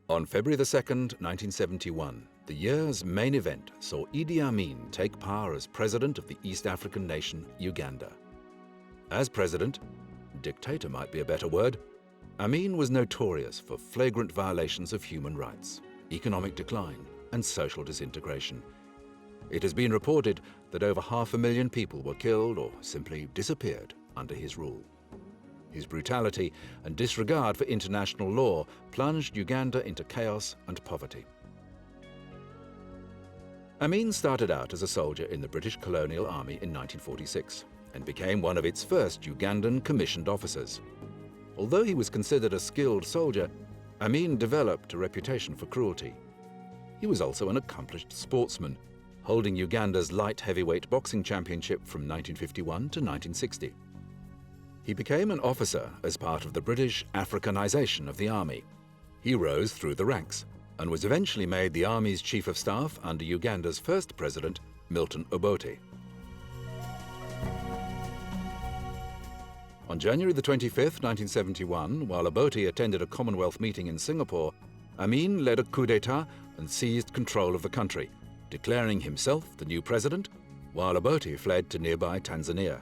On February 2nd, 1971, the year's main event saw Idi Amin take power as president of the East African nation, Uganda. As president, dictator might be a better word, Amin was notorious for flagrant violations of human rights, economic decline, and social disintegration. It has been reported that over 500,000 people were killed or simply disappeared under his rule. His brutality and disregard for international law plunged Uganda into chaos and poverty. Amin started out as a soldier in the British colonial army in 1946 and became one of its first Ugandan commissioned officers. Although he was considered a skilled soldier, Amin developed a reputation for cruelty. He was also an accomplished sportsman, holding Uganda's light heavyweight boxing championship from 1951 to 1960. He became an officer as part of the British Africanization of the army. He rose through the ranks and was eventually made the army's chief of staff under Uganda's first president, Milton Obote. On January 25, 1971, while Obote attended a Commonwealth meeting in Singapore, Amin led a coup d'etat and seized control of the country, declaring himself the new president, while Obote fled to nearby Tanzania.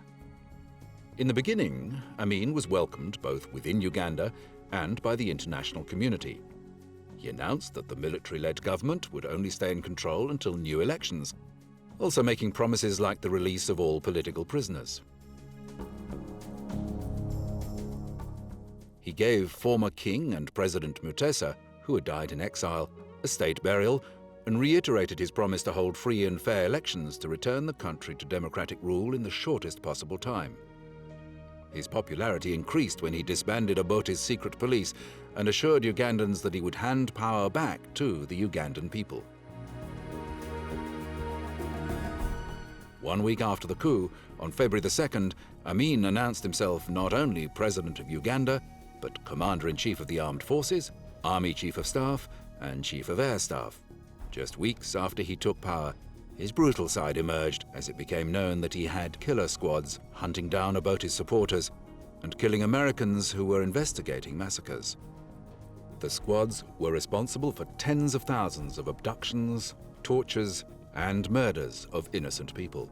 In the beginning, Amin was welcomed both within Uganda and by the international community. He announced that the military-led government would only stay in control until new elections, also making promises like the release of all political prisoners. He gave former King and President Mutesa, who had died in exile, a state burial and reiterated his promise to hold free and fair elections to return the country to democratic rule in the shortest possible time. His popularity increased when he disbanded Obote's secret police and assured Ugandans that he would hand power back to the Ugandan people. 1 week after the coup, on February 2nd, Amin announced himself not only President of Uganda, but Commander-in-Chief of the Armed Forces, Army Chief of Staff, and Chief of Air Staff. Just weeks after he took power, his brutal side emerged as it became known that he had killer squads hunting down Obote's supporters and killing Americans who were investigating massacres. The squads were responsible for tens of thousands of abductions, tortures, and murders of innocent people.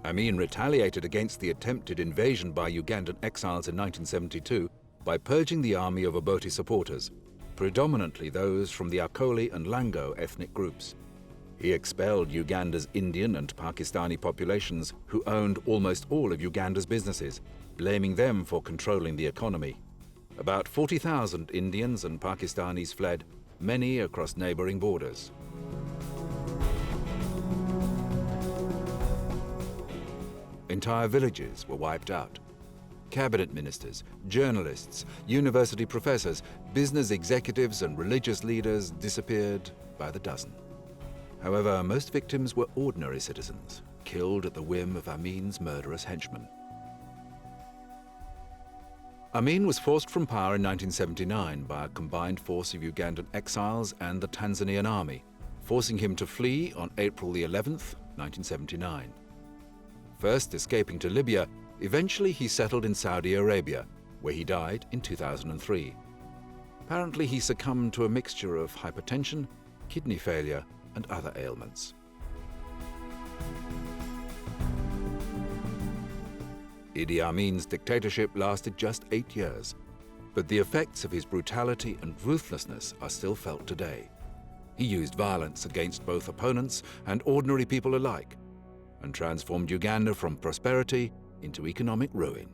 Amin retaliated against the attempted invasion by Ugandan exiles in 1972 by purging the army of Obote supporters, predominantly those from the Acholi and Lango ethnic groups. He expelled Uganda's Indian and Pakistani populations, who owned almost all of Uganda's businesses, blaming them for controlling the economy. About 40,000 Indians and Pakistanis fled, many across neighboring borders. Entire villages were wiped out. Cabinet ministers, journalists, university professors, business executives, and religious leaders disappeared by the dozen. However, most victims were ordinary citizens, killed at the whim of Amin's murderous henchmen. Amin was forced from power in 1979 by a combined force of Ugandan exiles and the Tanzanian army, forcing him to flee on April 11th, 1979. First escaping to Libya, eventually he settled in Saudi Arabia, where he died in 2003. Apparently he succumbed to a mixture of hypertension, kidney failure, and other ailments. Idi Amin's dictatorship lasted just 8 years, but the effects of his brutality and ruthlessness are still felt today. He used violence against both opponents and ordinary people alike, and transformed Uganda from prosperity into economic ruin.